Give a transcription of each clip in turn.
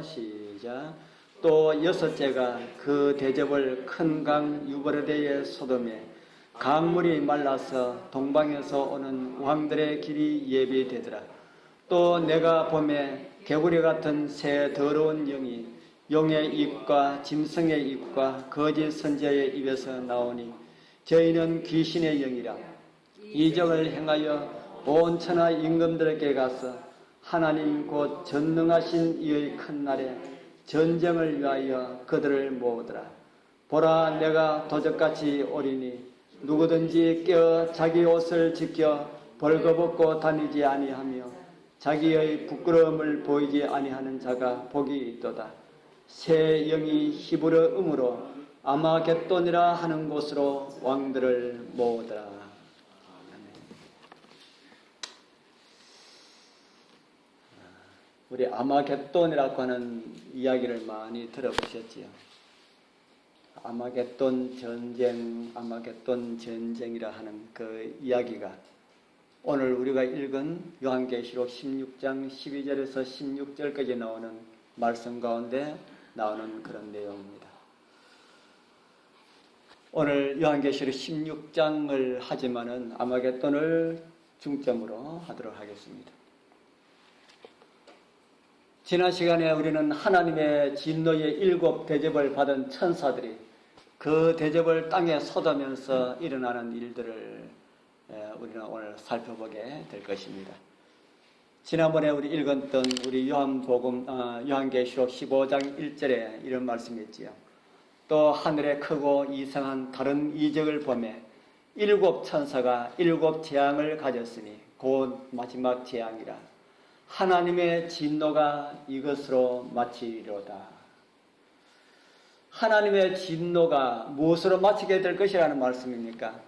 시작. 또 여섯째가 그 대접을 큰 강 유브라데의 소돔에 강물이 말라서 동방에서 오는 왕들의 길이 예비되더라. 또 내가 봄에 개구리 같은 새 더러운 영이 용의 입과 짐승의 입과 거짓 선지자의 입에서 나오니 저희는 귀신의 영이라. 이적을 행하여 온 천하 임금들에게 가서 하나님 곧 전능하신 이의 큰 날에 전쟁을 위하여 그들을 모으더라. 보라, 내가 도적같이 오리니 누구든지 깨어 자기 옷을 지켜 벌거벗고 다니지 아니하며 자기의 부끄러움을 보이지 아니하는 자가 복이 있도다. 새 영이 히브리 음으로 아마겟돈이라 하는 곳으로 왕들을 모으더라. 우리 아마겟돈이라고 하는 이야기를 많이 들어보셨지요. 아마겟돈 전쟁이라 하는 그 이야기가 오늘 우리가 읽은 요한계시록 16장 12절에서 16절까지 나오는 말씀 가운데 나오는 그런 내용입니다. 오늘 요한계시록 16장을 하지만은 아마겟돈을 중점으로 하도록 하겠습니다. 지난 시간에 우리는 하나님의 진노의 7 대접을 받은 천사들이 그 대접을 땅에 쏟으면서 일어나는 일들을 우리는 오늘 살펴보게 될 것입니다. 지난번에 우리 읽었던 우리 요한계시록 15장 1절에 이런 말씀이 있지요. 또 하늘에 크고 이상한 다른 이적을 보매 7 천사가 7 재앙을 가졌으니 곧 마지막 재앙이라. 하나님의 진노가 이것으로 마치리로다. 하나님의 진노가 무엇으로 마치게 될 것이라는 말씀입니까?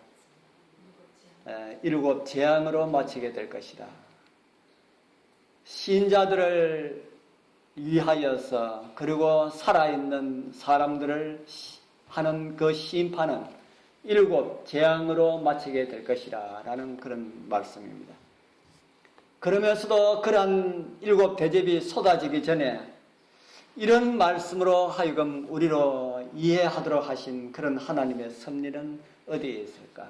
7 재앙으로 마치게 될 것이다. 신자들을 위하여서 그리고 살아있는 사람들을 하는 그 심판은 7 재앙으로 마치게 될 것이라 라는 그런 말씀입니다. 그러면서도 그러한 7 대접이 쏟아지기 전에 이런 말씀으로 하여금 우리로 이해하도록 하신 그런 하나님의 섭리는 어디에 있을까?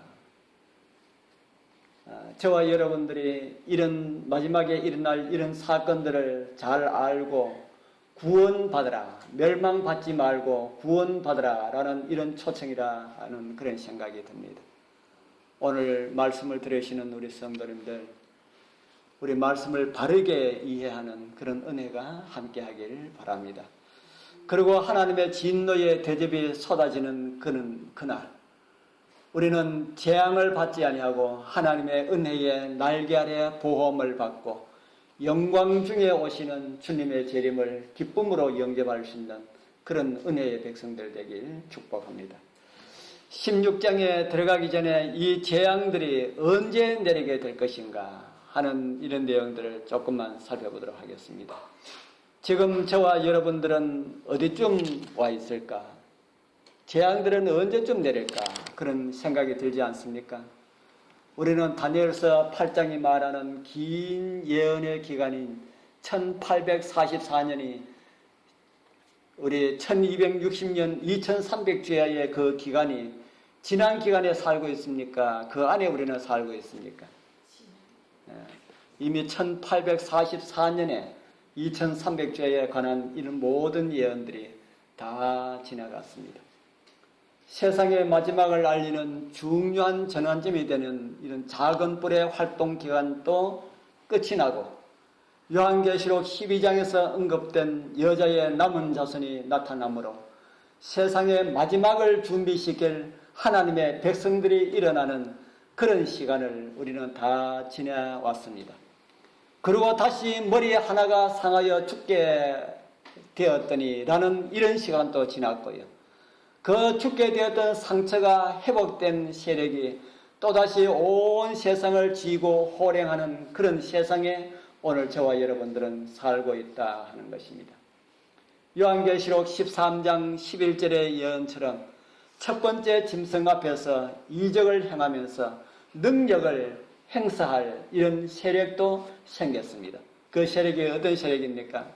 저와 여러분들이 이런 마지막에 일어날 이런 사건들을 잘 알고 구원받으라, 멸망받지 말고 구원받으라 라는 이런 초청이라 하는 그런 생각이 듭니다. 오늘 말씀을 들으시는 우리 성도님들, 우리 말씀을 바르게 이해하는 그런 은혜가 함께하길 바랍니다. 그리고 하나님의 진노의 대접이 쏟아지는 그날 우리는 재앙을 받지 아니하고 하나님의 은혜의 날개 아래 보호함을 받고 영광 중에 오시는 주님의 재림을 기쁨으로 영접할 수 있는 그런 은혜의 백성들 되길 축복합니다. 16장에 들어가기 전에 이 재앙들이 언제 내리게 될 것인가 하는 이런 내용들을 조금만 살펴보도록 하겠습니다. 지금 저와 여러분들은 어디쯤 와 있을까? 재앙들은 언제쯤 내릴까? 그런 생각이 들지 않습니까? 우리는 다니엘서 8장이 말하는 긴 예언의 기간인 1844년이 우리 1260년 2300주야의 그 기간이 지난 기간에 살고 있습니까? 그 안에 우리는 살고 있습니까? 이미 1844년에 2300주에 관한 이런 모든 예언들이 다 지나갔습니다. 세상의 마지막을 알리는 중요한 전환점이 되는 이런 작은 뿔의 활동 기간도 끝이 나고 요한계시록 12장에서 언급된 여자의 남은 자손이 나타나므로 세상의 마지막을 준비시킬 하나님의 백성들이 일어나는 그런 시간을 우리는 다 지내왔습니다. 그리고 다시 머리 하나가 상하여 죽게 되었더니 라는 이런 시간도 지났고요. 그 죽게 되었던 상처가 회복된 세력이 또다시 온 세상을 쥐고 호령하는 그런 세상에 오늘 저와 여러분들은 살고 있다 하는 것입니다. 요한계시록 13장 11절의 예언처럼 첫 번째 짐승 앞에서 이적을 행하면서 능력을 행사할 이런 세력도 생겼습니다. 그 세력이 어떤 세력입니까?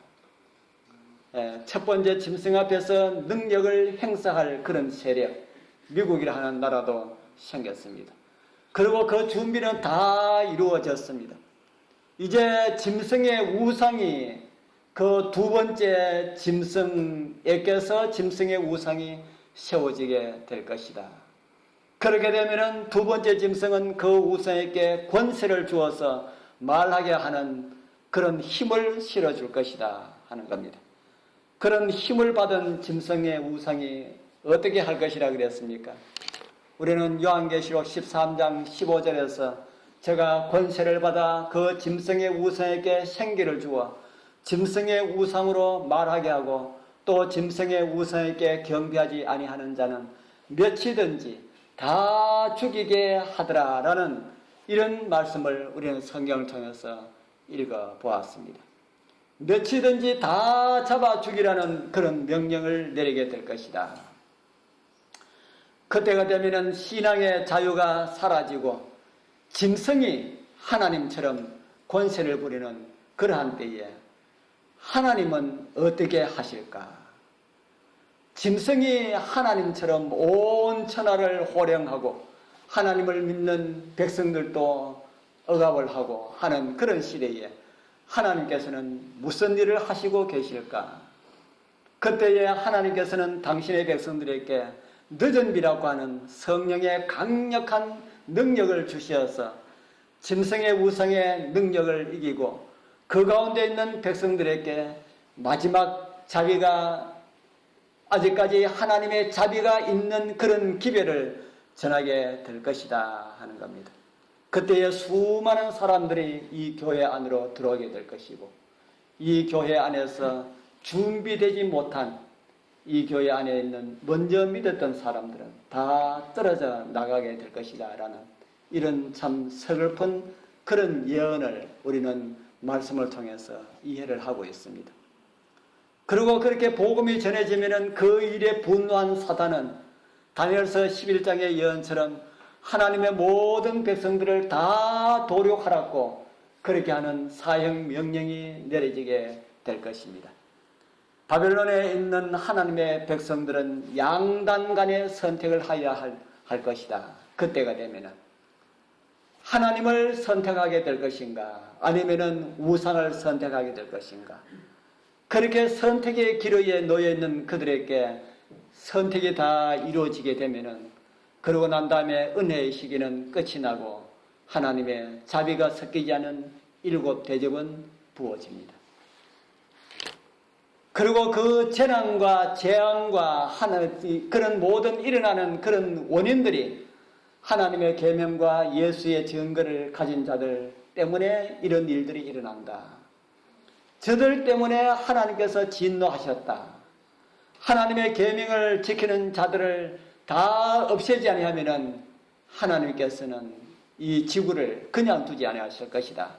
첫 번째 짐승 앞에서 능력을 행사할 그런 세력, 미국이라는 나라도 생겼습니다. 그리고 그 준비는 다 이루어졌습니다. 이제 짐승의 우상이 그 두 번째 짐승에게서 짐승의 우상이 세워지게 될 것이다. 그렇게 되면은 두 번째 짐승은 그 우상에게 권세를 주어서 말하게 하는 그런 힘을 실어줄 것이다 하는 겁니다. 그런 힘을 받은 짐승의 우상이 어떻게 할 것이라 그랬습니까? 우리는 요한계시록 13장 15절에서 제가 권세를 받아 그 짐승의 우상에게 생기를 주어 짐승의 우상으로 말하게 하고 또 짐승의 우상에게 경배하지 아니하는 자는 몇이든지 다 죽이게 하더라라는 이런 말씀을 우리는 성경을 통해서 읽어보았습니다. 몇이든지 다 잡아 죽이라는 그런 명령을 내리게 될 것이다. 그때가 되면 신앙의 자유가 사라지고 짐승이 하나님처럼 권세를 부리는 그러한 때에 하나님은 어떻게 하실까? 짐승이 하나님처럼 온 천하를 호령하고 하나님을 믿는 백성들도 억압을 하고 하는 그런 시대에 하나님께서는 무슨 일을 하시고 계실까? 그때에 하나님께서는 당신의 백성들에게 늦은 비라고 하는 성령의 강력한 능력을 주시어서 짐승의 우상의 능력을 이기고 그 가운데 있는 백성들에게 마지막 자비가 아직까지 하나님의 자비가 있는 그런 기별을 전하게 될 것이다 하는 겁니다. 그때에 수많은 사람들이 이 교회 안으로 들어오게 될 것이고 이 교회 안에서 준비되지 못한 이 교회 안에 있는 먼저 믿었던 사람들은 다 떨어져 나가게 될 것이다 라는 이런 참 서글픈 그런 예언을 우리는 말씀을 통해서 이해를 하고 있습니다. 그리고 그렇게 복음이 전해지면 그 일에 분노한 사단은 다니엘서 11장의 예언처럼 하나님의 모든 백성들을 다 도륙하라고 그렇게 하는 사형 명령이 내려지게 될 것입니다. 바벨론에 있는 하나님의 백성들은 양단 간의 선택을 하여야 할 것이다. 그때가 되면은 하나님을 선택하게 될 것인가 아니면은 우상을 선택하게 될 것인가. 그렇게 선택의 기로에 놓여 있는 그들에게 선택이 다 이루어지게 되면은 그러고 난 다음에 은혜의 시기는 끝이 나고 하나님의 자비가 섞이지 않은 일곱 대접은 부어집니다. 그리고 그 재난과 재앙과 그런 모든 일어나는 그런 원인들이 하나님의 계명과 예수의 증거를 가진 자들 때문에 이런 일들이 일어난다. 저들 때문에 하나님께서 진노하셨다. 하나님의 계명을 지키는 자들을 다 없애지 아니하면은 하나님께서는 이 지구를 그냥 두지 아니하실 것이다.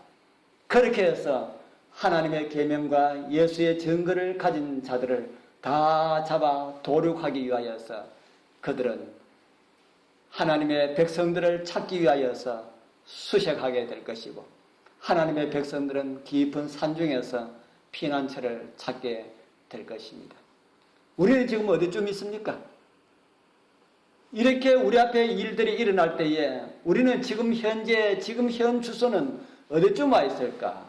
그렇게 해서 하나님의 계명과 예수의 증거를 가진 자들을 다 잡아 도륙하기 위하여서 그들은 하나님의 백성들을 찾기 위하여서 수색하게 될 것이고 하나님의 백성들은 깊은 산중에서 피난처를 찾게 될 것입니다. 우리는 지금 어디쯤 있습니까? 이렇게 우리 앞에 일들이 일어날 때에 우리는 지금 현 주소는 어디쯤 와 있을까?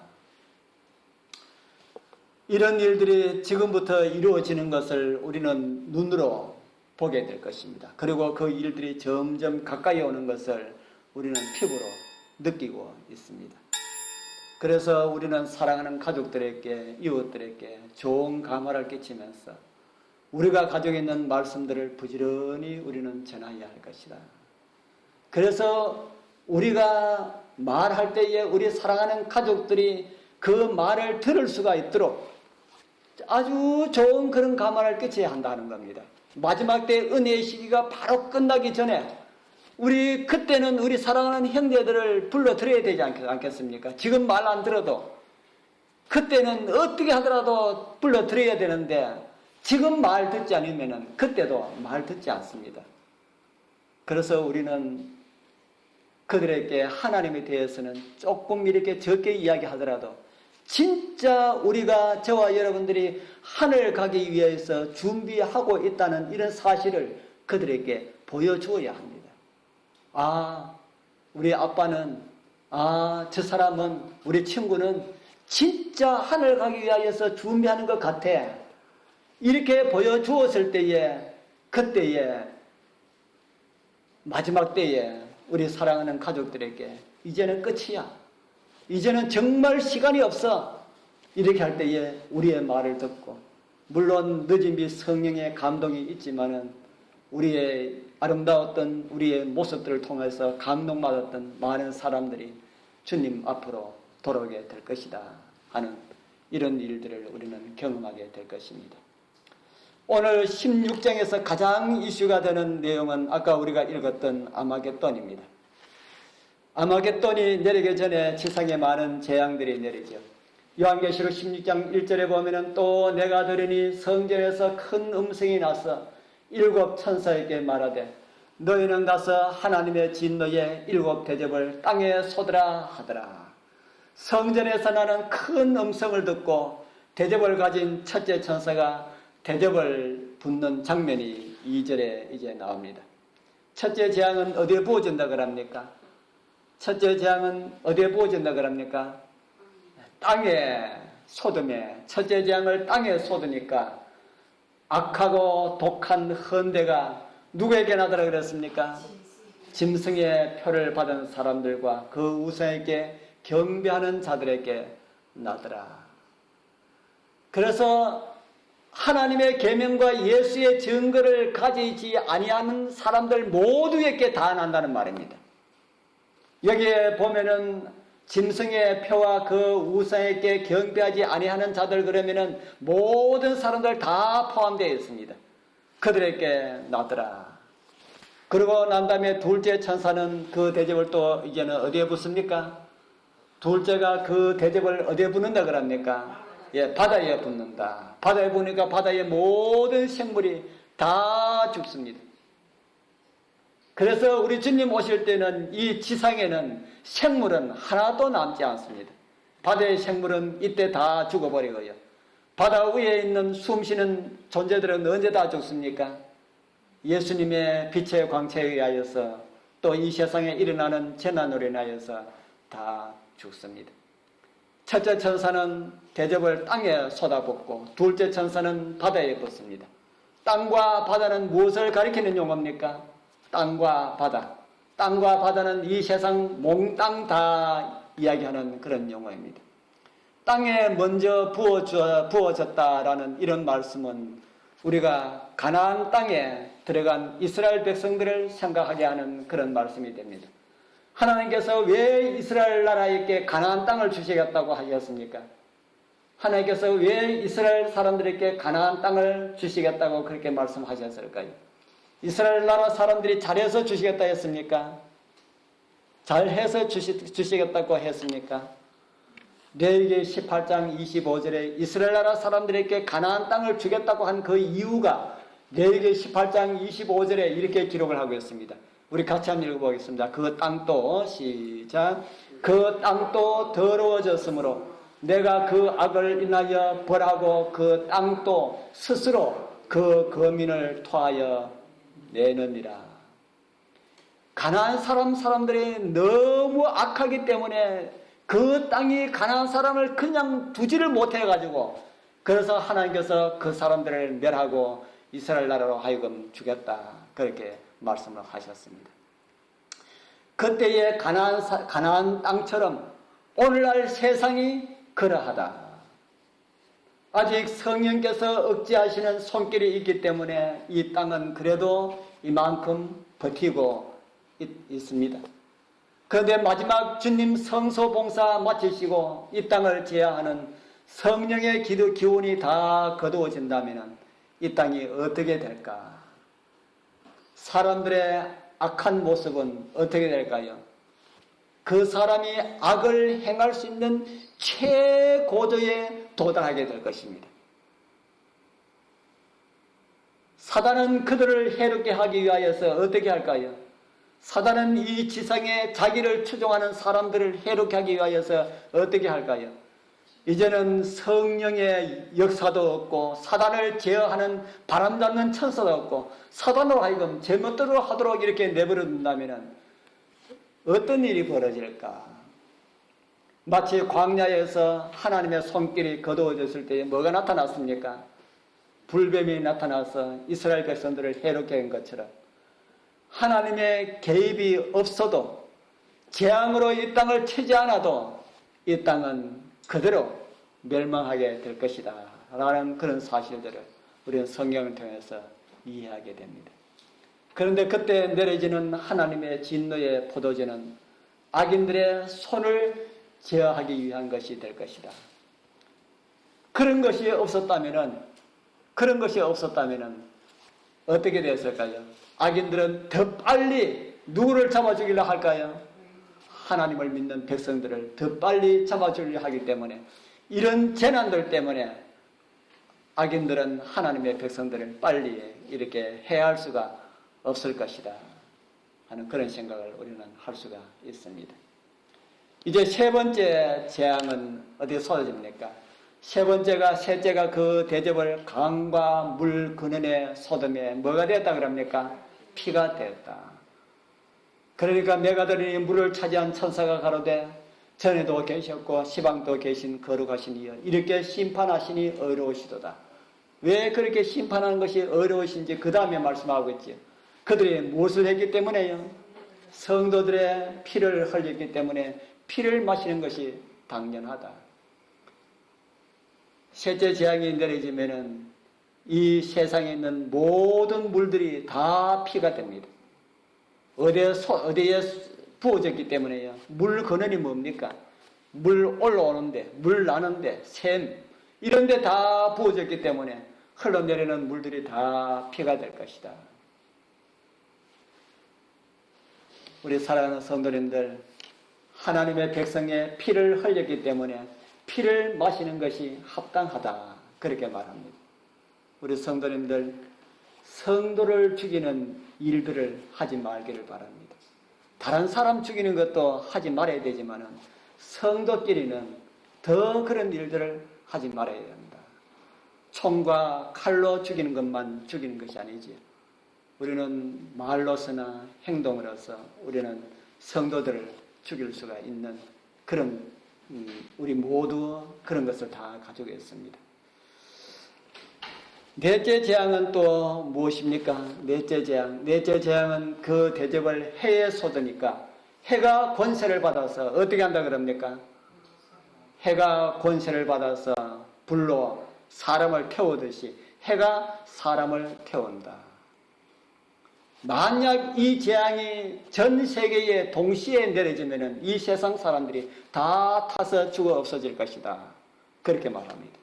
이런 일들이 지금부터 이루어지는 것을 우리는 눈으로 보게 될 것입니다. 그리고 그 일들이 점점 가까이 오는 것을 우리는 피부로 느끼고 있습니다. 그래서 우리는 사랑하는 가족들에게, 이웃들에게 좋은 감화를 끼치면서 우리가 가지고 있는 말씀들을 부지런히 우리는 전하여야 할 것이다. 그래서 우리가 말할 때에 우리 사랑하는 가족들이 그 말을 들을 수가 있도록 아주 좋은 그런 감화를 끼쳐야 한다는 겁니다. 마지막 때 은혜의 시기가 바로 끝나기 전에 그때는 우리 사랑하는 형제들을 불러드려야 되지 않겠습니까? 지금 말 안 들어도 그때는 어떻게 하더라도 불러드려야 되는데 지금 말 듣지 않으면 그때도 말 듣지 않습니다. 그래서 우리는 그들에게 하나님에 대해서는 조금 이렇게 적게 이야기하더라도 진짜 우리가 저와 여러분들이 하늘 가기 위해서 준비하고 있다는 이런 사실을 그들에게 보여주어야 합니다. 아, 우리 아빠는, 저 사람은, 우리 친구는 진짜 하늘 가기 위하여서 준비하는 것 같아. 이렇게 보여주었을 때에, 그때에, 마지막 때에 우리 사랑하는 가족들에게 이제는 끝이야. 이제는 정말 시간이 없어. 이렇게 할 때에 우리의 말을 듣고, 물론 늦은비 성령의 감동이 있지만은 우리의 아름다웠던 우리의 모습들을 통해서 감동받았던 많은 사람들이 주님 앞으로 돌아오게 될 것이다 하는 이런 일들을 우리는 경험하게 될 것입니다. 오늘 16장에서 가장 이슈가 되는 내용은 아까 우리가 읽었던 아마겟돈입니다. 아마겟돈이 내리기 전에 지상에 많은 재앙들이 내리죠. 요한계시록 16장 1절에 보면은 또 내가 들으니 성전에서 큰 음성이 나서 7 천사에게 말하되 너희는 가서 하나님의 진노의 7 대접을 땅에 쏟으라 하더라. 성전에서 나는 큰 음성을 듣고 대접을 가진 첫째 천사가 대접을 붓는 장면이 2절에 이제 나옵니다. 첫째 재앙은 어디에 부어진다 그럽니까? 첫째 재앙은 어디에 부어진다 그럽니까? 땅에 쏟음에, 첫째 재앙을 땅에 쏟으니까 악하고 독한 헌대가 누구에게 나더라 그랬습니까? 짐승의 표를 받은 사람들과 그 우상에게 경배하는 자들에게 나더라. 그래서 하나님의 계명과 예수의 증거를 가지지 아니하는 사람들 모두에게 다 난다는 말입니다. 여기에 보면은 짐승의 표와 그 우상에게 경배하지 아니하는 자들 그러면은 모든 사람들 다 포함되어 있습니다. 그들에게 나더라. 그리고 난 다음에 둘째 천사는 그 대접을 또 이제는 어디에 붓습니까? 둘째가 그 대접을 어디에 붓는다 그럽니까? 예, 바다에 붓는다. 바다에 부으니까 바다의 모든 생물이 다 죽습니다. 그래서 우리 주님 오실 때는 이 지상에는 생물은 하나도 남지 않습니다. 바다의 생물은 이때 다 죽어버리고요. 바다 위에 있는 숨쉬는 존재들은 언제 다 죽습니까? 예수님의 빛의 광채에 의하여서 또 이 세상에 일어나는 재난으로 인하여서 다 죽습니다. 첫째 천사는 대접을 땅에 쏟아붓고 둘째 천사는 바다에 붓습니다. 땅과 바다는 무엇을 가리키는 용어입니까? 땅과 바다. 땅과 바다는 이 세상 몽땅 다 이야기하는 그런 용어입니다. 땅에 먼저 부어졌다라는 이런 말씀은 우리가 가나안 땅에 들어간 이스라엘 백성들을 생각하게 하는 그런 말씀이 됩니다. 하나님께서 왜 이스라엘 나라에게 가나안 땅을 주시겠다고 하셨습니까? 하나님께서 왜 이스라엘 사람들에게 가나안 땅을 주시겠다고 그렇게 말씀하셨을까요? 이스라엘 나라 사람들이 잘해서 주시겠다 했습니까? 잘해서 주시겠다고 했습니까? 레위기 18장 25절에 이스라엘 나라 사람들에게 가나안 땅을 주겠다고 한 그 이유가 레위기 18장 25절에 이렇게 기록을 하고 있습니다. 우리 같이 한번 읽어보겠습니다. 그 땅도 시작. 그 땅도 더러워졌으므로 내가 그 악을 인하여 벌하고 그 땅도 스스로 그 거민을 토하여 내느니라. 가나안 사람들이 너무 악하기 때문에 그 땅이 가나안 사람을 그냥 두지를 못해가지고 그래서 하나님께서 그 사람들을 멸하고 이스라엘 나라로 하여금 주겠다 그렇게 말씀을 하셨습니다. 그때의 가나안 땅처럼 오늘날 세상이 그러하다. 아직 성령께서 억제하시는 손길이 있기 때문에 이 땅은 그래도 이만큼 버티고 있습니다. 그런데 마지막 주님 성소봉사 마치시고 이 땅을 제하하는 성령의 기운이 다 거두어진다면 이 땅이 어떻게 될까? 사람들의 악한 모습은 어떻게 될까요? 그 사람이 악을 행할 수 있는 최고도에 도달하게 될 것입니다. 사단은 그들을 해롭게 하기 위하여서 어떻게 할까요? 사단은 이 지상에 자기를 추종하는 사람들을 해롭게 하기 위하여서 어떻게 할까요? 이제는 성령의 역사도 없고 사단을 제어하는 바람 잡는 천사도 없고 사단으로 하여금 제멋대로 하도록 이렇게 내버려 둔다면 어떤 일이 벌어질까? 마치 광야에서 하나님의 손길이 거두어졌을 때 뭐가 나타났습니까? 불뱀이 나타나서 이스라엘 백성들을 해롭게 한 것처럼 하나님의 개입이 없어도 재앙으로 이 땅을 치지 않아도 이 땅은 그대로 멸망하게 될 것이다 라는 그런 사실들을 우리는 성경을 통해서 이해하게 됩니다. 그런데 그때 내려지는 하나님의 진노의 포도주는 악인들의 손을 제어하기 위한 것이 될 것이다. 그런 것이 없었다면 어떻게 되었을까요? 악인들은 더 빨리 누구를 잡아 죽이려 할까요? 하나님을 믿는 백성들을 더 빨리 잡아 죽이려 하기 때문에 이런 재난들 때문에 악인들은 하나님의 백성들을 빨리 이렇게 해할 수가 없을 것이다 하는 그런 생각을 우리는 할 수가 있습니다. 이제 세 번째 재앙은 어디에 쏟아집니까? 셋째가 그 대접을 강과 물 근원의 소돔에 뭐가 되었다 그럽니까? 피가 되었다. 그러니까 메가더니 물을 차지한 천사가 가로되 전에도 계셨고 시방도 계신 거룩하신 이여 이렇게 심판하시니 어려우시도다. 왜 그렇게 심판하는 것이 어려우신지 그 다음에 말씀하고 있지요. 그들이 무엇을 했기 때문에요? 성도들의 피를 흘렸기 때문에 피를 마시는 것이 당연하다. 셋째 재앙이 내려지면은 이 세상에 있는 모든 물들이 다 피가 됩니다. 어디에 부어졌기 때문에요. 물 근원이 뭡니까? 물 올라오는데, 물 나는데, 샘 이런 데 다 부어졌기 때문에 흘러내리는 물들이 다 피가 될 것이다. 우리 사랑하는 성도님들, 하나님의 백성의 피를 흘렸기 때문에 피를 마시는 것이 합당하다 그렇게 말합니다. 우리 성도님들, 성도를 죽이는 일들을 하지 말기를 바랍니다. 다른 사람 죽이는 것도 하지 말아야 되지만 성도끼리는 더 그런 일들을 하지 말아야 됩니다. 총과 칼로 죽이는 것만 죽이는 것이 아니지요. 우리는 말로서나 행동으로서 우리는 성도들을 죽일 수가 있는 그런 우리 모두 그런 것을 다 가지고 있습니다. 넷째 재앙은 또 무엇입니까? 넷째 재앙은 그 대접을 해에 쏟으니까 해가 권세를 받아서 어떻게 한다 그럽니까? 해가 권세를 받아서 불로 사람을 태우듯이 해가 사람을 태운다. 만약 이 재앙이 전 세계에 동시에 내려지면 이 세상 사람들이 다 타서 죽어 없어질 것이다. 그렇게 말합니다.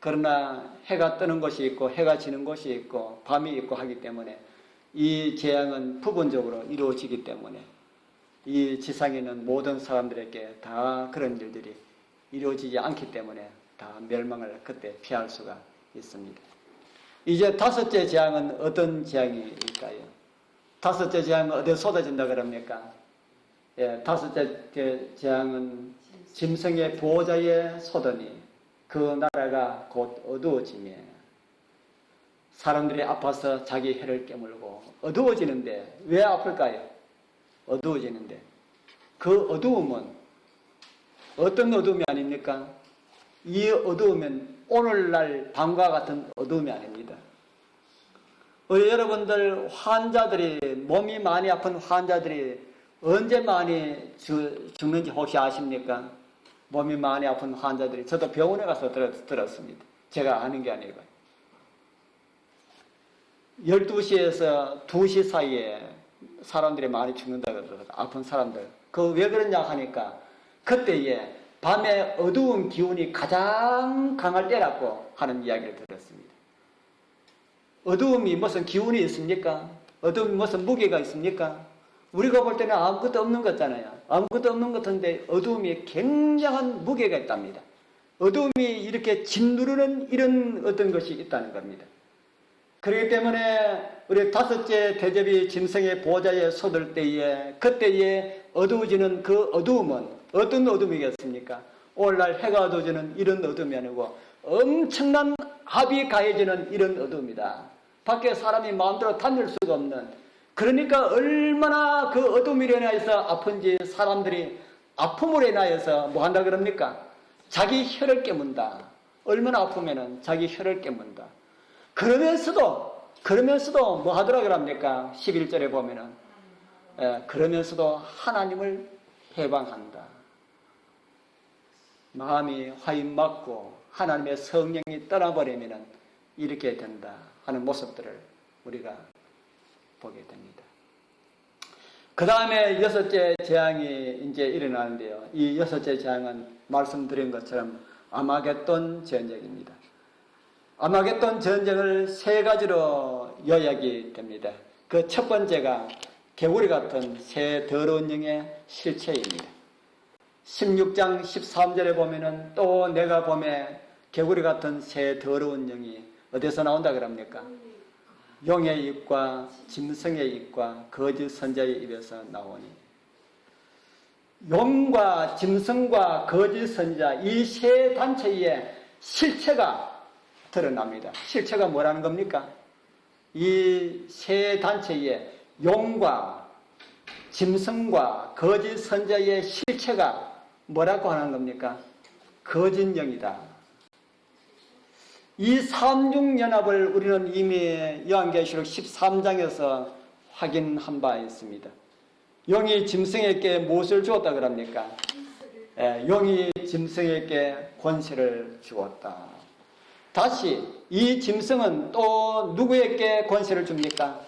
그러나 해가 뜨는 곳이 있고 해가 지는 곳이 있고 밤이 있고 하기 때문에 이 재앙은 부분적으로 이루어지기 때문에 이 지상에 있는 모든 사람들에게 다 그런 일들이 이루어지지 않기 때문에 다 멸망을 그때 피할 수가 있습니다. 이제 다섯째 재앙은 어떤 재앙일까요? 다섯째 재앙은 어디에 쏟아진다 그럽니까? 예, 다섯째 재앙은 짐승의 보호자에 쏟으니 그 나라가 곧 어두워지며 사람들이 아파서 자기 해를 깨물고 어두워지는데 왜 아플까요? 어두워지는데 그 어두움은 어떤 어두움이 아닙니까? 이 어두움은 오늘날 밤과 같은 어두움이 아닙니다. 우리 여러분들 환자들이 몸이 많이 아픈 환자들이 언제 많이 죽는지 혹시 아십니까? 몸이 많이 아픈 환자들이 저도 병원에 가서 들었습니다. 제가 아는 게 아니고 12시에서 2시 사이에 사람들이 많이 죽는다고 그러더라고요. 아픈 사람들. 그 왜 그러냐 하니까 그때에 밤에 어두운 기운이 가장 강할 때라고 하는 이야기를 들었습니다. 어두움이 무슨 기운이 있습니까? 어두움이 무슨 무게가 있습니까? 우리가 볼 때는 아무것도 없는 거잖아요. 아무것도 없는 것 같은데 어두움이 굉장한 무게가 있답니다. 어두움이 이렇게 짓누르는 이런 어떤 것이 있다는 겁니다. 그렇기 때문에 우리 다섯째 대접이 짐승의 보호자에 쏟을 때에 그때에 어두워지는 그 어두움은 어떤 어둠이겠습니까? 오늘날 해가 어두워지는 이런 어둠이 아니고 엄청난 합이 가해지는 이런 어둠이다. 밖에 사람이 마음대로 다닐 수가 없는, 그러니까 얼마나 그 어둠으로 인하여서 아픈지 사람들이 아픔으로 인하여서 뭐 한다 그럽니까? 자기 혀를 깨문다. 얼마나 아프면은 자기 혀를 깨문다. 그러면서도 뭐 하더라 그럽니까? 11절에 보면은 그러면서도 하나님을 해방한다. 마음이 화인 맞고 하나님의 성령이 떠나버리면은 이렇게 된다 하는 모습들을 우리가 보게 됩니다. 그 다음에 여섯째 재앙이 이제 일어나는데요. 이 여섯째 재앙은 말씀드린 것처럼 아마겟돈 전쟁입니다. 아마겟돈 전쟁을 세 가지로 요약이 됩니다. 그 첫 번째가 개구리 같은 새 더러운 영의 실체입니다. 16장 13절에 보면은 또 내가 봄에 개구리 같은 새 더러운 영이 어디서 나온다 그럽니까? 용의 입과 짐승의 입과 거짓 선자의 입에서 나오니, 용과 짐승과 거짓 선자 이 세 단체의 실체가 드러납니다. 실체가 뭐라는 겁니까? 이 세 단체의 용과 짐승과 거짓 선자의 실체가 뭐라고 하는 겁니까? 거짓 영이다. 이 삼중연합을 우리는 이미 요한계시록 13장에서 확인한 바 있습니다. 용이 짐승에게 무엇을 주었다 그럽니까? 용이 짐승에게 권세를 주었다. 다시 이 짐승은 또 누구에게 권세를 줍니까?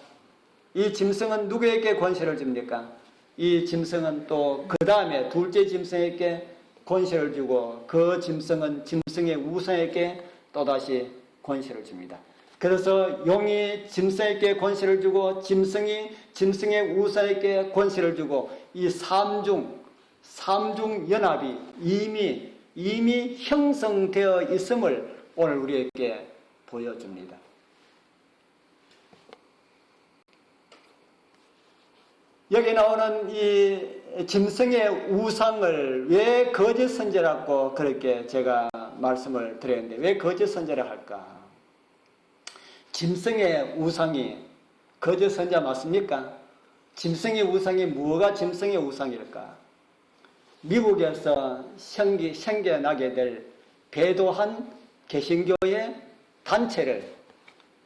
이 짐승은 누구에게 권세를 줍니까? 이 짐승은 또 그 다음에 둘째 짐승에게 권세를 주고 그 짐승은 짐승의 우상에게 또다시 권세를 줍니다. 그래서 용이 짐승에게 권세를 주고 짐승이 짐승의 우상에게 권세를 주고 이 삼중 연합이 이미 형성되어 있음을 오늘 우리에게 보여줍니다. 여기 나오는 이 짐승의 우상을 왜 거짓 선지라고 그렇게 제가 말씀을 드렸는데, 왜 거짓 선지를 할까? 짐승의 우상이 거짓 선지자 맞습니까? 짐승의 우상이 뭐가 짐승의 우상일까? 미국에서 생겨나게 될 배도한 개신교의 단체를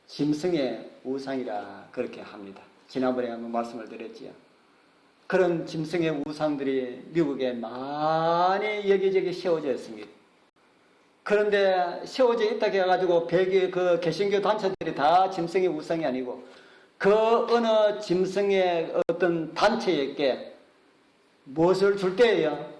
짐승의 우상이라 그렇게 합니다. 지난번에 한번 말씀을 드렸지요. 그런 짐승의 우상들이 미국에 많이 여기저기 세워져 있습니다. 그런데 세워져 있다고 해가지고 그 개신교 단체들이 다 짐승의 우상이 아니고 그 어느 짐승의 어떤 단체에게 무엇을 줄 때예요?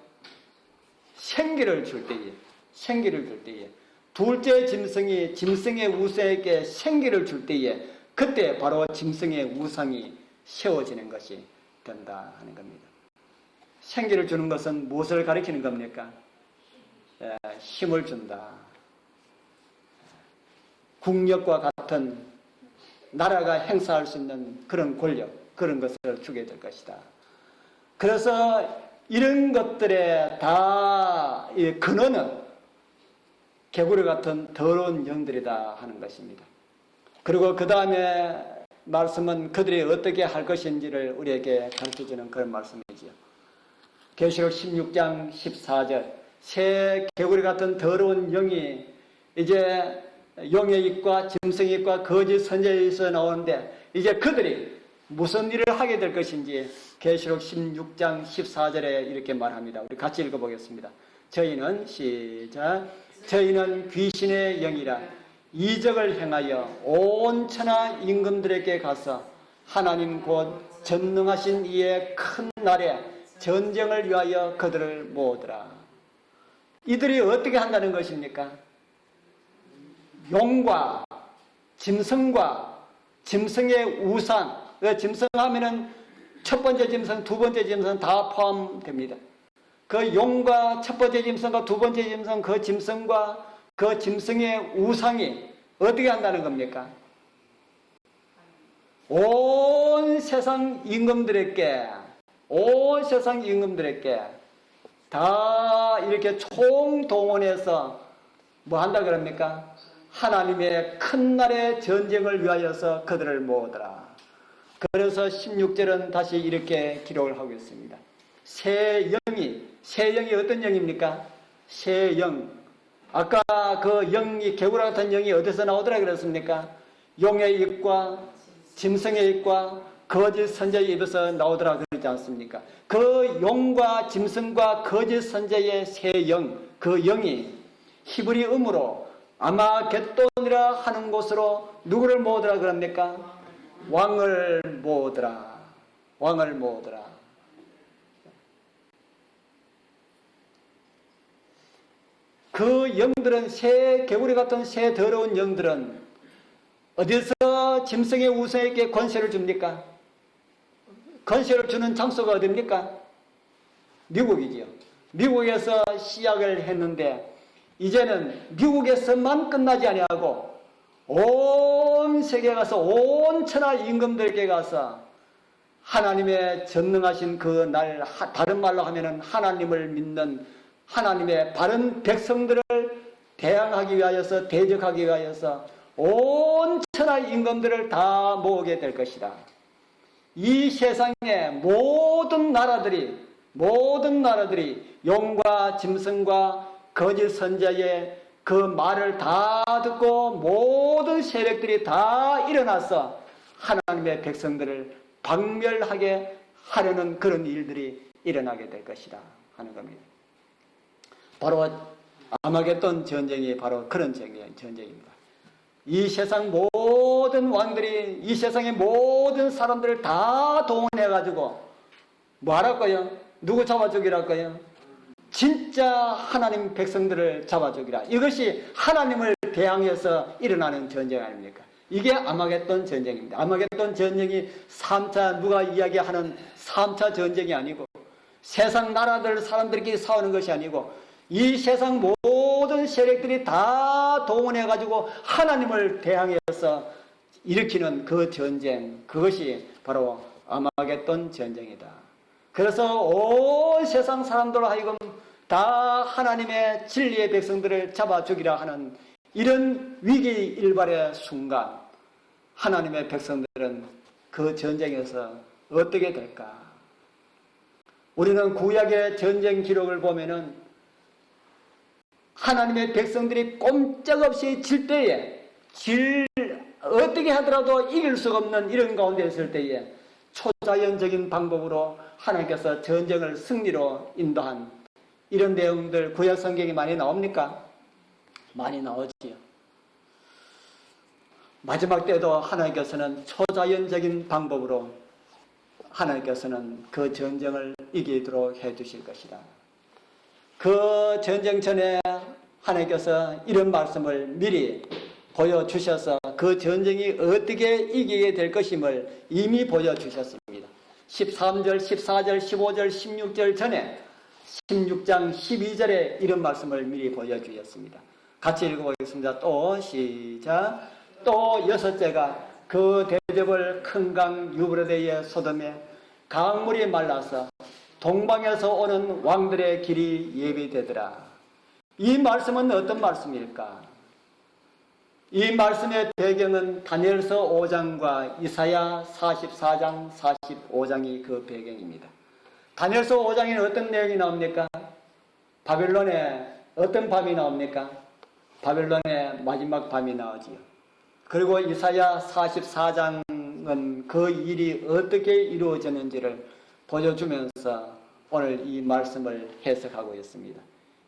생기를 줄 때에 둘째 짐승이 짐승의 우상에게 생기를 줄 때에 그때 바로 짐승의 우상이 세워지는 것이 된다 하는 겁니다. 생기를 주는 것은 무엇을 가리키는 겁니까? 힘을 준다. 국력과 같은 나라가 행사할 수 있는 그런 권력, 그런 것을 주게 될 것이다. 그래서 이런 것들의 다 근원은 개구리 같은 더러운 영들이다 하는 것입니다. 그리고 그 다음에 말씀은 그들이 어떻게 할 것인지를 우리에게 가르쳐주는 그런 말씀이지요. 계시록 16장 14절 새 개구리 같은 더러운 영이 이제 용의 입과 짐승의 입과 거짓 선지자의 입에서 나오는데 이제 그들이 무슨 일을 하게 될 것인지 계시록 16장 14절에 이렇게 말합니다. 우리 같이 읽어보겠습니다. 저희는 귀신의 영이라 이적을 행하여 온 천하 임금들에게 가서 하나님 곧 전능하신 이의 큰 날에 전쟁을 위하여 그들을 모으더라. 이들이 어떻게 한다는 것입니까? 용과 짐승과 짐승의 우상, 짐승 하면은 첫 번째 짐승, 두 번째 짐승 다 포함됩니다. 그 용과 첫 번째 짐승과 두 번째 짐승, 그 짐승과 그 짐승의 우상이 어떻게 한다는 겁니까? 온 세상 임금들에게 다 이렇게 총동원해서 뭐 한다 그럽니까? 하나님의 큰 날의 전쟁을 위하여서 그들을 모으더라. 그래서 16절은 다시 이렇게 기록을 하고 있습니다. 새 영이 어떤 영입니까? 새 영. 아까 그 영이, 개구라 같은 영이 어디서 나오더라 그랬습니까? 용의 입과 짐승의 입과 거짓 선지자의 입에서 나오더라 그러지 않습니까? 그 용과 짐승과 거짓 선지자의 새 영, 그 영이 히브리음으로 아마겟돈이라 하는 곳으로 누구를 모으더라 그럽니까? 왕을 모으더라. 왕을 모으더라. 그 영들은, 새 개구리 같은 새 더러운 영들은 어디서 짐승의 우상에게 권세를 줍니까? 권세를 주는 장소가 어디입니까? 미국이지요. 미국에서 시작을 했는데 이제는 미국에서만 끝나지 아니하고 온 세계에 가서 온 천하 임금들에게 가서 하나님의 전능하신 그 날, 다른 말로 하면은 하나님을 믿는 하나님의 바른 백성들을 대항하기 위하여서, 대적하기 위하여서 온 천하 임금들을 다 모으게 될 것이다. 이 세상의 모든 나라들이 용과 짐승과 거짓 선지자의 그 말을 다 듣고 모든 세력들이 다 일어나서 하나님의 백성들을 박멸하게 하려는 그런 일들이 일어나게 될 것이다 하는 겁니다. 바로 아마겟돈 전쟁이 바로 그런 전쟁입니다. 이 세상 모든 왕들이 이 세상의 모든 사람들을 다 동원해가지고 뭐 하랄까요? 누구 잡아 죽이랄까요? 진짜 하나님 백성들을 잡아 죽이라. 이것이 하나님을 대항해서 일어나는 전쟁 아닙니까? 이게 아마겟돈 전쟁입니다. 아마겟돈 전쟁이 3차, 누가 이야기하는 3차 전쟁이 아니고 세상 나라들 사람들끼리 싸우는 것이 아니고 이 세상 모든 세력들이 다 동원해가지고 하나님을 대항해서 일으키는 그 전쟁, 그것이 바로 아마겟돈 전쟁이다. 그래서 온 세상 사람들로 하여금 다 하나님의 진리의 백성들을 잡아 죽이라 하는 이런 위기 일발의 순간 하나님의 백성들은 그 전쟁에서 어떻게 될까? 우리는 구약의 전쟁 기록을 보면은 하나님의 백성들이 꼼짝없이 질 때에 어떻게 하더라도 이길 수가 없는 이런 가운데 있을 때에 초자연적인 방법으로 하나님께서 전쟁을 승리로 인도한 이런 내용들 구약 성경에 많이 나옵니까? 많이 나오지요. 마지막 때도 하나님께서는 초자연적인 방법으로 하나님께서는 그 전쟁을 이기도록 해주실 것이다. 그 전쟁 전에 하나님께서 이런 말씀을 미리 보여주셔서 그 전쟁이 어떻게 이기게 될 것임을 이미 보여주셨습니다. 13절, 14절, 15절, 16절 전에 16장 12절에 이런 말씀을 미리 보여주셨습니다. 같이 읽어보겠습니다. 또 시작. 또 여섯째가 그 대접을 큰 강 유브라데의 소돔에 강물이 말라서 동방에서 오는 왕들의 길이 예비되더라. 이 말씀은 어떤 말씀일까? 이 말씀의 배경은 다니엘서 5장과 이사야 44장, 45장이 그 배경입니다. 다니엘서 5장에는 어떤 내용이 나옵니까? 바벨론에 어떤 밤이 나옵니까? 바벨론의 마지막 밤이 나오지요. 그리고 이사야 44장은 그 일이 어떻게 이루어졌는지를 보여주면서 오늘 이 말씀을 해석하고 있습니다.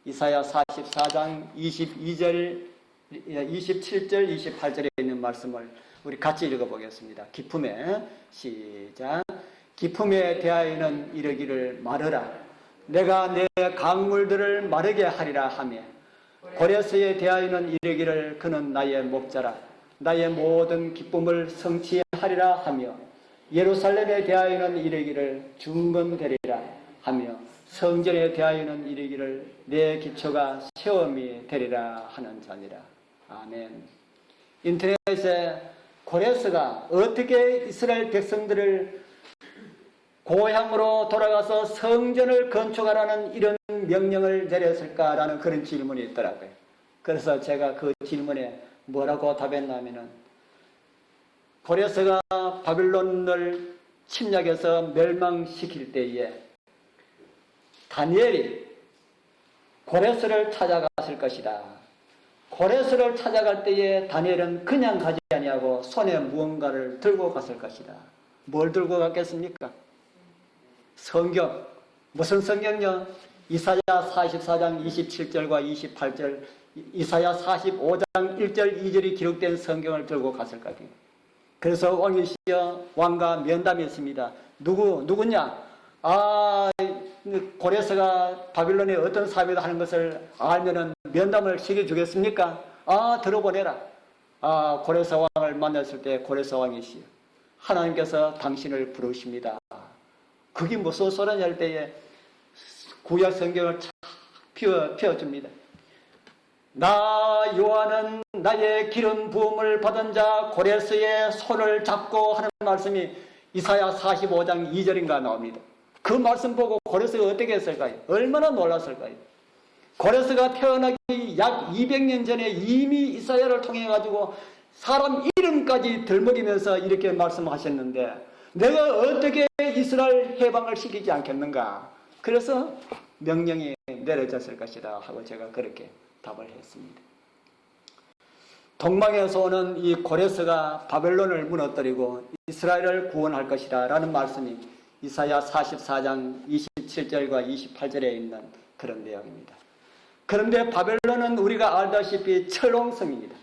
이사야 44장 22절, 27절, 28절에 있는 말씀을 우리 같이 읽어보겠습니다. 기품에 시작. 기품에 대하여는 이르기를 말하라. 내가 내 강물들을 마르게 하리라 하며 고레스에 대하여는 이르기를 그는 나의 목자라. 나의 모든 기쁨을 성취하리라 하며 예루살렘에 대하여는 이르기를 중건되리라 하며 성전에 대하여는 이르기를 내 기초가 세움이 되리라 하는 자니라. 아멘. 인터넷에 고레스가 어떻게 이스라엘 백성들을 고향으로 돌아가서 성전을 건축하라는 이런 명령을 내렸을까라는 그런 질문이 있더라고요. 그래서 제가 그 질문에 뭐라고 답했냐면은, 고레스가 바빌론을 침략해서 멸망시킬 때에 다니엘이 고레스를 찾아갔을 것이다. 고레스를 찾아갈 때에 다니엘은 그냥 가지 아니하고 손에 무언가를 들고 갔을 것이다. 뭘 들고 갔겠습니까? 성경. 무슨 성경요? 이사야 44장 27절과 28절, 이사야 45장 1절 2절이 기록된 성경을 들고 갔을 거예요. 그래서 왕이시여, 왕과 면담이 있습니다. 누구냐? 고레스가 바빌론에 어떤 사업을 하는 것을 알면은 면담을 시켜주겠습니까? 들어보내라. 고레스 왕을 만났을 때 고레스 왕이시여, 하나님께서 당신을 부르십니다. 그게 무슨 소리냐 할 때에 구약 성경을 펴줍니다. 나 요한은 나의 기름 부음을 받은 자 고레스의 손을 잡고 하는 말씀이 이사야 45장 2절인가 나옵니다. 그 말씀 보고 고레스가 어떻게 했을까요? 얼마나 놀랐을까요? 고레스가 태어나기 약 200년 전에 이미 이사야를 통해 가지고 사람 이름까지 들먹이면서 이렇게 말씀하셨는데, 내가 어떻게 이스라엘 해방을 시키지 않겠는가? 그래서 명령이 내려졌을 것이다 하고 제가 그렇게 답을 했습니다. 동방에서 오는 이 고레스가 바벨론을 무너뜨리고 이스라엘을 구원할 것이다 라는 말씀이 이사야 44장 27절과 28절에 있는 그런 내용입니다. 그런데 바벨론은 우리가 알다시피 철옹성입니다.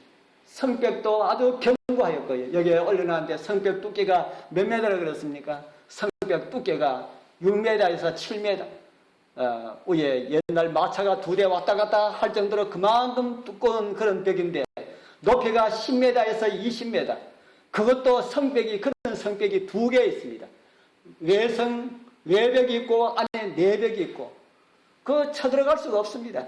성벽도 아주 견고하였고요. 여기에 올려놨는데 성벽 두께가 몇 메다라 그랬습니까? 성벽 두께가 6m에서 7m. 위에 옛날 마차가 2대 왔다 갔다 할 정도로 그만큼 두꺼운 그런 벽인데 높이가 10m에서 20m. 그것도 성벽이, 그런 성벽이 2개 있습니다. 외벽이 있고 안에 내벽이 있고, 그 쳐들어갈 수가 없습니다.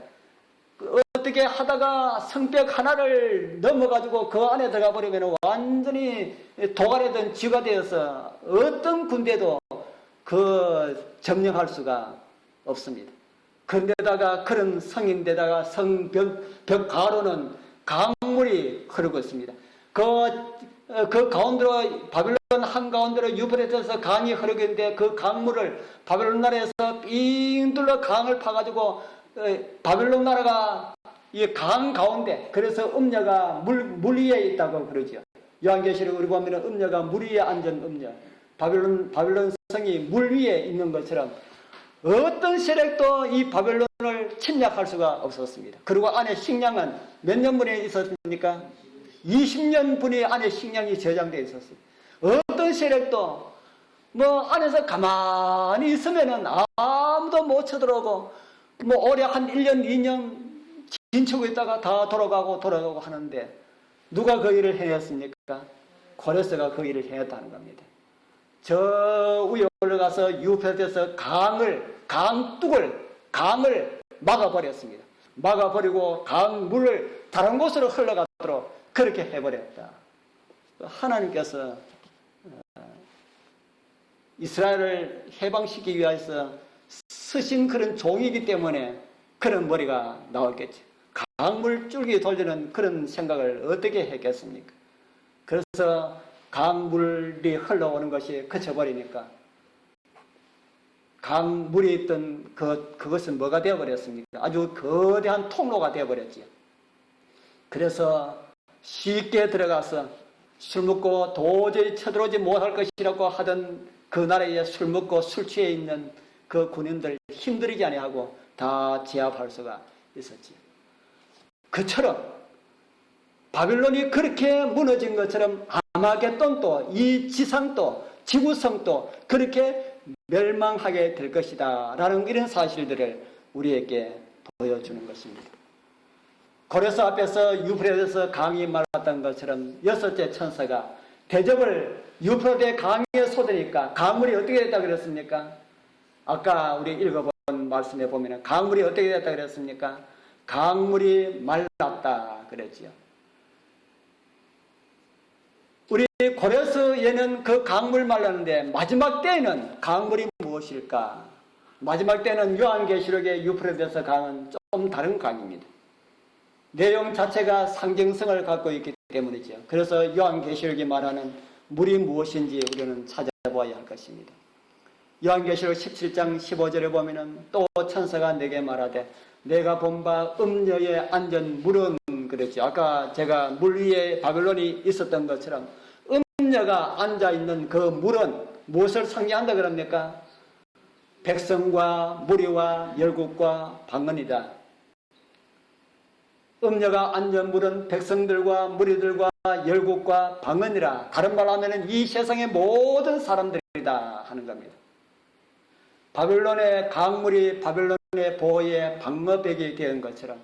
어떻게 하다가 성벽 하나를 넘어가지고 그 안에 들어가 버리면 완전히 도가래든 쥐가 되어서 어떤 군대도 점령할 수가 없습니다. 그런데다가 그런 성인데다가 성벽 가로는 강물이 흐르고 있습니다. 그 가운데로, 바빌론 한가운데로 유브라데스 강이 흐르고 있는데 그 강물을 바빌론 나라에서 삥 둘러 강을 파가지고 바빌론 나라가 이 강 가운데, 그래서 음녀가 물 위에 있다고 그러죠. 요한계시록 우리 보면 음녀가 물 위에 앉은 음녀, 바빌론 성이 물 위에 있는 것처럼 어떤 세력도 이 바벨론을 침략할 수가 없었습니다. 그리고 안에 식량은 몇 년분에 있었습니까? 20년분이 안에 식량이 저장되어 있었어요. 어떤 세력도 안에서 가만히 있으면은 아무도 못 쳐들어오고, 오래 한 1년, 2년 진치고 있다가 다 돌아가고 하는데, 누가 그 일을 해냈습니까? 고레스가 그 일을 해냈다는 겁니다. 저 위에 올라가서 유프라테스 강을 막아버렸습니다. 막아버리고 강물을 다른 곳으로 흘러가도록 그렇게 해버렸다. 하나님께서 이스라엘을 해방시키기 위해서 쓰신 그런 종이기 때문에 그런 머리가 나왔겠죠. 강물 줄기 돌리는 그런 생각을 어떻게 했겠습니까? 그래서 강물이 흘러오는 것이 그쳐버리니까 강물이 있던 그것은 뭐가 되어버렸습니까? 아주 거대한 통로가 되어버렸지요. 그래서 쉽게 들어가서 술 먹고 도저히 쳐들어오지 못할 것이라고 하던 그 나라에 술 먹고 술 취해 있는 그 군인들 힘들이지 아니하고 다 제압할 수가 있었지요. 그처럼 바빌론이 그렇게 무너진 것처럼 아마겟돈도, 이 지상도, 지구성도 그렇게 멸망하게 될 것이다 라는 이런 사실들을 우리에게 보여주는 것입니다. 고레스 앞에서 유프라데스 강이 말랐던 것처럼 6째 천사가 대접을 유프라데 강에 쏟으니까 강물이 어떻게 됐다 그랬습니까? 아까 우리 읽어본 말씀에 보면 강물이 어떻게 됐다 그랬습니까? 강물이 말랐다 그랬지요. 우리 고레스에는 그 강물 말랐는데 마지막 때에는 강물이 무엇일까? 마지막 때는 요한계시록의 유프라데스 강은 좀 다른 강입니다. 내용 자체가 상징성을 갖고 있기 때문이죠. 그래서 요한계시록이 말하는 물이 무엇인지 우리는 찾아봐야 할 것입니다. 요한계시록 17장 15절에 보면은 또 천사가 내게 말하되 내가 본 바 음녀에 앉은 물은 그랬죠. 아까 제가 물 위에 바벨론이 있었던 것처럼 음녀가 앉아있는 그 물은 무엇을 상징한다 그럽니까? 백성과 무리와 열국과 방언이다. 음녀가 앉은 물은 백성들과 무리들과 열국과 방언이라. 다른 말로 하면 이 세상의 모든 사람들이다 하는 겁니다. 바벨론의 강물이 바벨론의 보호의 방어벽이 된 것처럼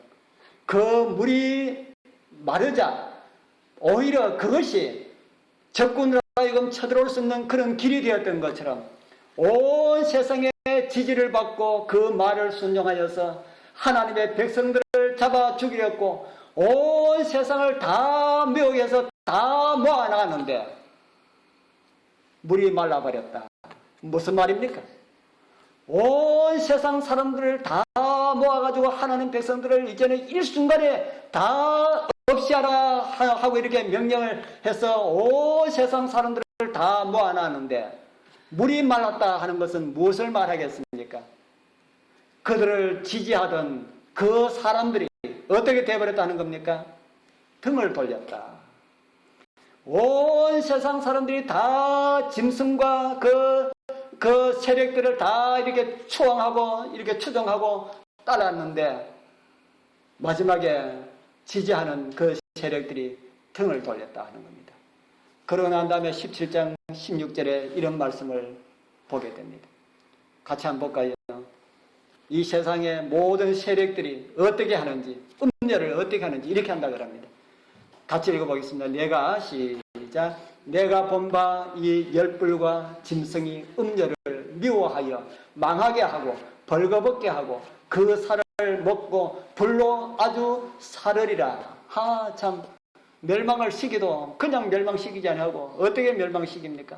그 물이 마르자 오히려 그것이 적군으로 하여금 쳐들어올 수 있는 그런 길이 되었던 것처럼 온 세상의 지지를 받고 그 말을 순종하여서 하나님의 백성들을 잡아 죽이려고 온 세상을 다 미혹해서 다 모아나가는데 물이 말라버렸다. 무슨 말입니까? 온 세상 사람들을 다 모아가지고 하나님 백성들을 이제는 일순간에 다 없이 하라 하고 이렇게 명령을 해서 온 세상 사람들을 다 모아놨는데 물이 말랐다 하는 것은 무엇을 말하겠습니까? 그들을 지지하던 그 사람들이 어떻게 되어버렸다는 겁니까? 등을 돌렸다. 온 세상 사람들이 다 짐승과 그 세력들을 다 이렇게 추앙하고 이렇게 추종하고 따랐는데 마지막에 지지하는 그 세력들이 등을 돌렸다 하는 겁니다. 그러고 난 다음에 17장 16절에 이런 말씀을 보게 됩니다. 같이 한번 볼까요? 이 세상의 모든 세력들이 어떻게 하는지, 음녀를 어떻게 하는지 이렇게 한다 그럽니다. 같이 읽어보겠습니다. 내가 본 바 이 열불과 짐승이 음녀를 미워하여 망하게 하고 벌거벗게 하고 그 살을 먹고 불로 아주 사르리라. 참 멸망을 시기도 그냥 멸망시키지 아니하고 어떻게 멸망시킵니까?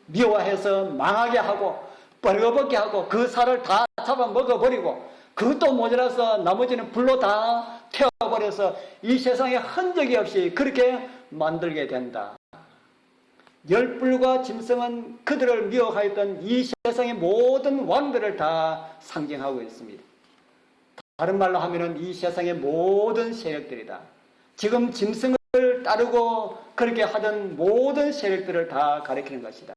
미워해서 망하게 하고 벌거벗게 하고 그 살을 다 잡아 먹어버리고 그것도 모자라서 나머지는 불로 다 태워버려서 이 세상에 흔적이 없이 그렇게 만들게 된다. 열불과 짐승은 그들을 미워하였던 이 세상의 모든 왕들을 다 상징하고 있습니다. 다른 말로 하면은 이 세상의 모든 세력들이다. 지금 짐승을 따르고 그렇게 하던 모든 세력들을 다 가리키는 것이다.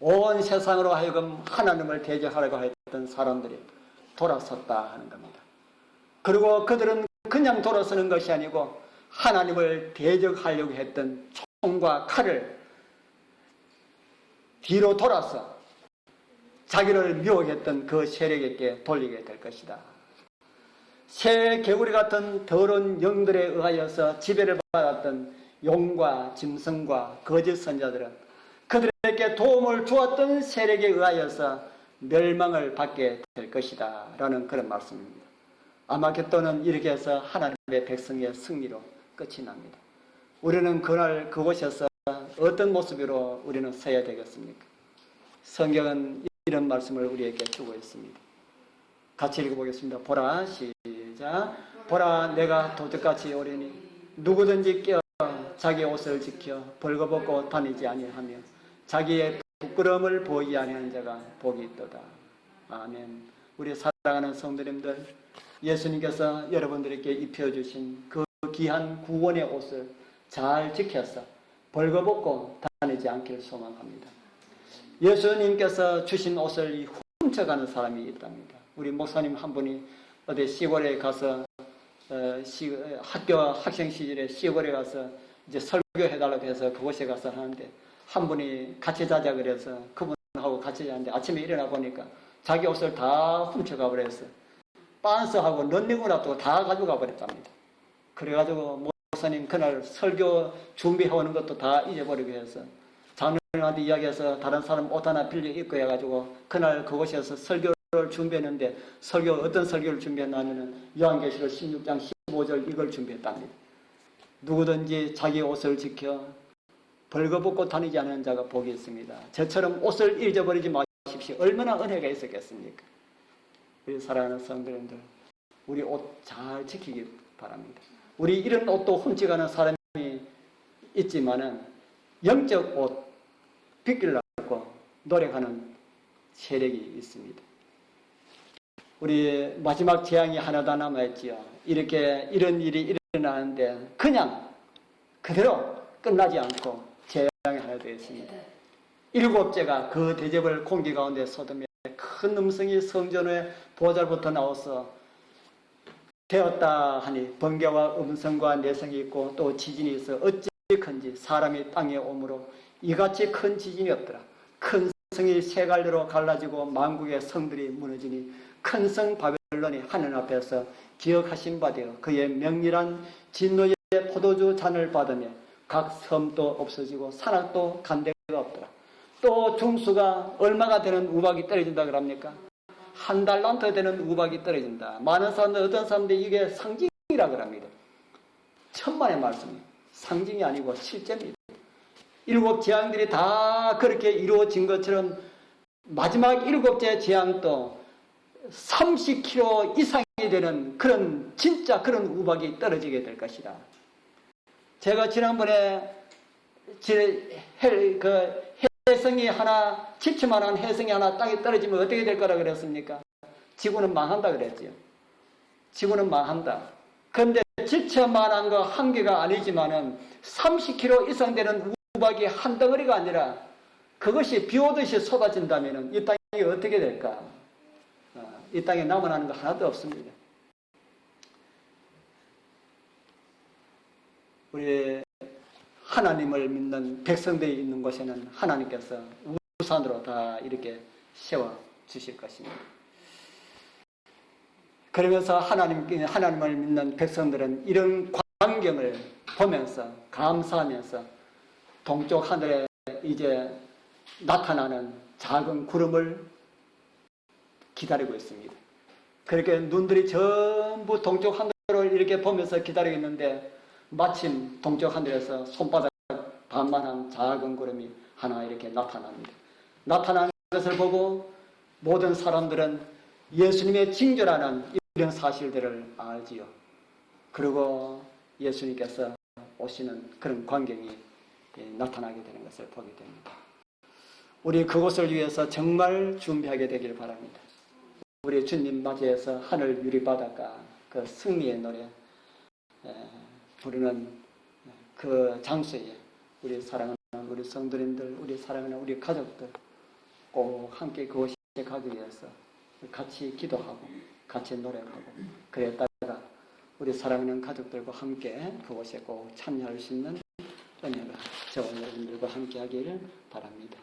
온 세상으로 하여금 하나님을 대적하려고 했던 사람들이 돌아섰다 하는 겁니다. 그리고 그들은 그냥 돌아서는 것이 아니고 하나님을 대적하려고 했던 총과 칼을 뒤로 돌아서 자기를 미혹했던 그 세력에게 돌리게 될 것이다. 새 개구리 같은 더러운 영들에 의하여서 지배를 받았던 용과 짐승과 거짓 선자들은 그들에게 도움을 주었던 세력에 의하여서 멸망을 받게 될 것이다 라는 그런 말씀입니다. 아마겟돈은 이렇게 해서 하나님의 백성의 승리로 끝이 납니다. 우리는 그날 그곳에서 어떤 모습으로 우리는 서야 되겠습니까? 성경은 이런 말씀을 우리에게 주고 있습니다. 같이 읽어보겠습니다. 보라, 시작. 보라, 내가 도적같이 오리니 누구든지 깨어 자기 옷을 지켜 벌거벗고 다니지 아니하며 자기의 부끄러움을 보이지 아니하는 자가 복이 있도다. 아멘. 우리 사랑하는 성도님들, 예수님께서 여러분들에게 입혀주신 그 귀한 구원의 옷을 잘 지켜서 벌거벗고 다니지 않기를 소망합니다. 예수님께서 주신 옷을 훔쳐가는 사람이 있답니다. 우리 목사님 한 분이 어디 시골에 가서 학교 학생 시절에 시골에 가서 이제 설교해달라고 해서 그곳에 가서 하는데 한 분이 같이 자자 그래서 그분하고 같이 자는데 아침에 일어나 보니까 자기 옷을 다 훔쳐가 버려서 빤스하고 런닝을 앞두고 다 가져가 버렸답니다. 그래가지고 목사님 그날 설교 준비해오는 것도 다 잊어버리고 해서 장로님한테 이야기해서 다른 사람 옷 하나 빌려 입고 해가지고 그날 그곳에서 설교를 준비했는데 어떤 설교를 준비했냐면은 요한계시록 16장 15절 이걸 준비했답니다. 누구든지 자기 옷을 지켜 벌거벗고 다니지 않은 자가 복이 있습니다. 저처럼 옷을 잊어버리지 마십시오. 얼마나 은혜가 있었겠습니까? 우리 사랑하는 성도님들, 우리 옷 잘 지키기 바랍니다. 우리 이런 옷도 훔쳐가는 사람이 있지만은 영적 옷 비끼려고 노력하는 세력이 있습니다. 우리 마지막 재앙이 하나 더 남아있지요. 이렇게 이런 일이 일어나는데 그냥 그대로 끝나지 않고 재앙이 하나 더 있습니다. 7째가 그 대접을 공기 가운데 쏟으며 큰 음성이 성전의 보좌로부터 나와서 되었다 하니 번개와 음성과 내성이 있고 또 지진이 있어 어찌 큰지 사람이 땅에 오므로 이같이 큰 지진이 없더라. 큰 성이 세 갈래로 갈라지고 만국의 성들이 무너지니 큰 성 바벨론이 하늘 앞에서 기억하신 바 되어 그의 명렬한 진노의 포도주 잔을 받으며 각 섬도 없어지고 산악도 간데가 없더라. 또 중수가 얼마가 되는 우박이 떨어진다 그럽니까? 1달란트 되는 우박이 떨어진다. 많은 사람들, 어떤 사람들이 이게 상징이라 그럽니다. 천만의 말씀이 상징이 아니고 실제입니다. 7 재앙들이 다 그렇게 이루어진 것처럼 마지막 7째 재앙도 30km 이상이 되는 그런 진짜 그런 우박이 떨어지게 될 것이다. 제가 지난번에 해성이 하나, 지체만한 해성이 하나 땅에 떨어지면 어떻게 될 거라 그랬습니까? 지구는 망한다 그랬지요. 지구는 망한다. 그런데 지체만한 거 한 개가 아니지만은 30km 이상 되는 우박이 한 덩어리가 아니라 그것이 비 오듯이 쏟아진다면은 이 땅이 어떻게 될까? 이 땅에 남아나는 거 하나도 없습니다. 우리 하나님을 믿는 백성들이 있는 곳에는 하나님께서 우산으로 다 이렇게 세워 주실 것입니다. 그러면서 하나님을 믿는 백성들은 이런 광경을 보면서 감사하면서 동쪽 하늘에 이제 나타나는 작은 구름을 기다리고 있습니다. 그렇게 눈들이 전부 동쪽 하늘을 이렇게 보면서 기다리고 있는데 마침 동쪽 하늘에서 손바닥 반만한 작은 구름이 하나 이렇게 나타납니다. 나타나는 것을 보고 모든 사람들은 예수님의 징조라는 이런 사실들을 알지요. 그리고 예수님께서 오시는 그런 광경이 나타나게 되는 것을 보게 됩니다. 우리 그곳을 위해서 정말 준비하게 되길 바랍니다. 우리 주님 맞이해서 하늘 유리바닷가 그 승리의 노래 부르는 그 장소에 우리 사랑하는 우리 성도님들, 우리 사랑하는 우리 가족들 꼭 함께 그곳에 가기 위해서 같이 기도하고 같이 노력하고 그랬다가 우리 사랑하는 가족들과 함께 그곳에 꼭 참여할 수 있는 은혜가 저와 여러분들과 함께 하기를 바랍니다.